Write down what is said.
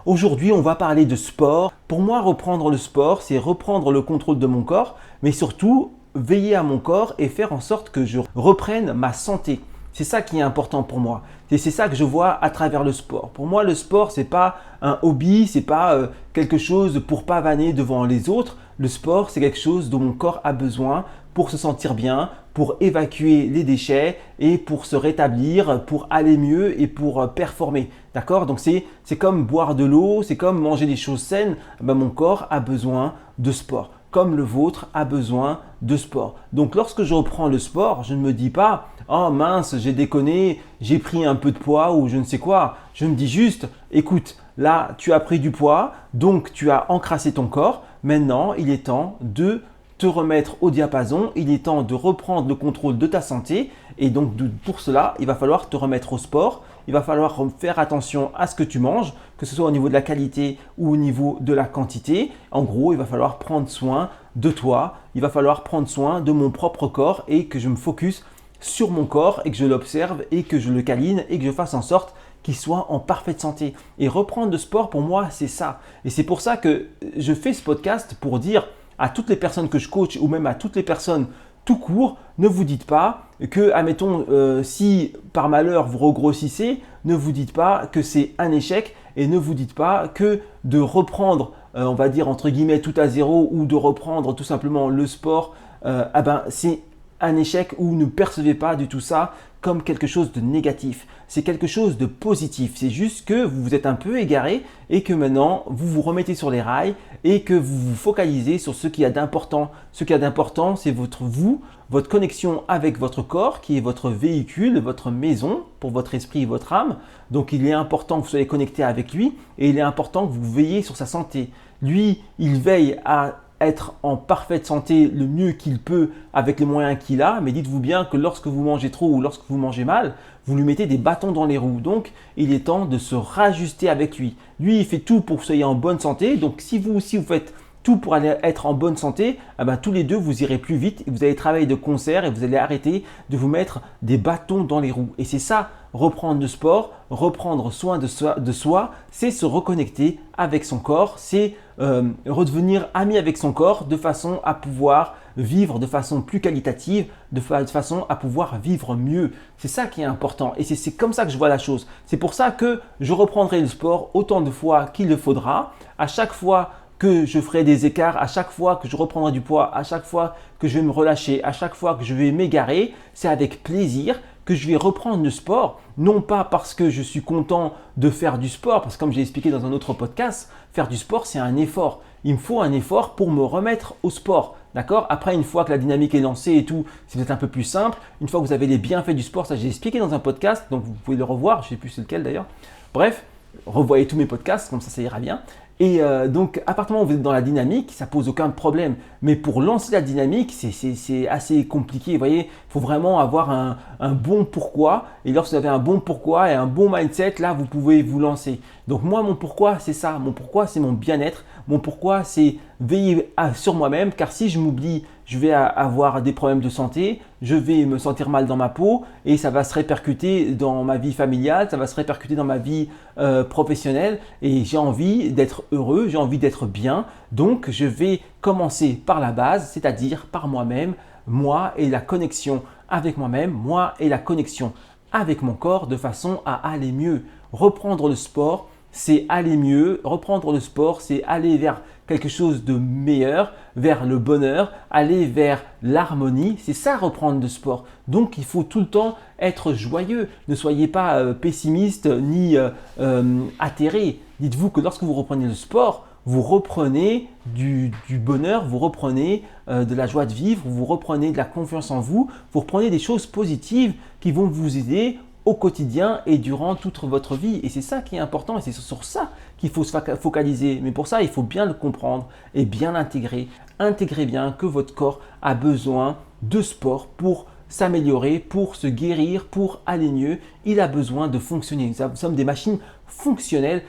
Aujourd'hui, on va parler de sport. Pour moi, reprendre le sport, c'est reprendre le contrôle de mon corps, mais surtout veiller à mon corps et faire en sorte que je reprenne ma santé. C'est ça qui est important pour moi. Et c'est ça que je vois à travers le sport. Pour moi, le sport, c'est pas un hobby, c'est pas quelque chose pour pavaner devant les autres. Le sport, c'est quelque chose dont mon corps a besoin pour se sentir bien, pour évacuer les déchets et pour se rétablir, pour aller mieux et pour performer. D'accord? Donc c'est comme boire de l'eau, c'est comme manger des choses saines. Mon corps a besoin de sport, comme le vôtre a besoin de sport. Donc lorsque je reprends le sport, je ne me dis pas « Oh mince, j'ai déconné, j'ai pris un peu de poids ou je ne sais quoi ». Je me dis juste « Écoute, là tu as pris du poids, donc tu as encrassé ton corps. Maintenant, il est temps de te remettre au diapason, il est temps de reprendre le contrôle de ta santé et donc pour cela, il va falloir te remettre au sport, il va falloir faire attention à ce que tu manges, que ce soit au niveau de la qualité ou au niveau de la quantité. En gros, il va falloir prendre soin de toi, il va falloir prendre soin de mon propre corps et que je me focus sur mon corps et que je l'observe et que je le câline et que je fasse en sorte qu'il soit en parfaite santé. Et reprendre le sport, pour moi, c'est ça. Et c'est pour ça que je fais ce podcast pour dire à toutes les personnes que je coach ou même à toutes les personnes tout court, ne vous dites pas que, admettons, si par malheur vous regrossissez, ne vous dites pas que c'est un échec et ne vous dites pas que de reprendre, on va dire entre guillemets, tout à zéro ou de reprendre tout simplement le sport, c'est un échec ou ne percevez pas du tout ça comme quelque chose de négatif. C'est quelque chose de positif. C'est juste que vous vous êtes un peu égaré et que maintenant vous vous remettez sur les rails et que vous vous focalisez sur ce qu'il y a d'important. Ce qu'il y a d'important, c'est votre connexion avec votre corps qui est votre véhicule, votre maison pour votre esprit et votre âme. Donc il est important que vous soyez connecté avec lui et il est important que vous veilliez sur sa santé. Lui, il veille à être en parfaite santé le mieux qu'il peut avec les moyens qu'il a, mais dites-vous bien que lorsque vous mangez trop ou lorsque vous mangez mal, vous lui mettez des bâtons dans les roues. Donc, il est temps de se rajuster avec lui. Lui, il fait tout pour que vous soyez en bonne santé. Donc, si vous aussi, vous faites tout pour aller être en bonne santé, tous les deux, vous irez plus vite et vous allez travailler de concert et vous allez arrêter de vous mettre des bâtons dans les roues. Et c'est ça, reprendre le sport, reprendre soin de soi, c'est se reconnecter avec son corps, c'est redevenir ami avec son corps de façon à pouvoir vivre de façon plus qualitative, de façon à pouvoir vivre mieux. C'est ça qui est important et c'est comme ça que je vois la chose. C'est pour ça que je reprendrai le sport autant de fois qu'il le faudra. À chaque fois que je ferai des écarts, à chaque fois que je reprendrai du poids, à chaque fois que je vais me relâcher, à chaque fois que je vais m'égarer, c'est avec plaisir que je vais reprendre le sport, non pas parce que je suis content de faire du sport, parce que comme j'ai expliqué dans un autre podcast, faire du sport, c'est un effort. Il me faut un effort pour me remettre au sport. D'accord? Après, une fois que la dynamique est lancée et tout, c'est peut-être un peu plus simple. Une fois que vous avez les bienfaits du sport, ça j'ai expliqué dans un podcast, donc vous pouvez le revoir, je ne sais plus c'est lequel d'ailleurs. Bref, revoyez tous mes podcasts, comme ça ira bien. Et donc, à partir du moment où vous êtes dans la dynamique, ça pose aucun problème. Mais pour lancer la dynamique, c'est assez compliqué. Vous voyez, il faut vraiment avoir un bon pourquoi. Et lorsque vous avez un bon pourquoi et un bon mindset, là, vous pouvez vous lancer. Donc moi, mon pourquoi, c'est ça. Mon pourquoi, c'est mon bien-être. Mon pourquoi, c'est veiller sur moi-même. Car si je m'oublie, je vais avoir des problèmes de santé, je vais me sentir mal dans ma peau et ça va se répercuter dans ma vie familiale, ça va se répercuter dans ma vie professionnelle et j'ai envie d'être heureux, j'ai envie d'être bien. Donc, je vais commencer par la base, c'est-à-dire par moi-même, moi et la connexion avec moi-même, moi et la connexion avec mon corps de façon à aller mieux. Reprendre le sport, c'est aller mieux. Reprendre le sport, c'est aller vers quelque chose de meilleur, vers le bonheur, aller vers l'harmonie. C'est ça, reprendre le sport. Donc, il faut tout le temps être joyeux. Ne soyez pas pessimiste ni atterré. Dites-vous que lorsque vous reprenez le sport, vous reprenez du bonheur, vous reprenez de la joie de vivre, vous reprenez de la confiance en vous, vous reprenez des choses positives qui vont vous aider au quotidien et durant toute votre vie. Et c'est ça qui est important et c'est sur ça qu'il faut se focaliser. Mais pour ça, il faut bien le comprendre et bien l'intégrer. Intégrez bien que votre corps a besoin de sport pour s'améliorer, pour se guérir, pour aller mieux. Il a besoin de fonctionner. Nous sommes des machines fonctionnelles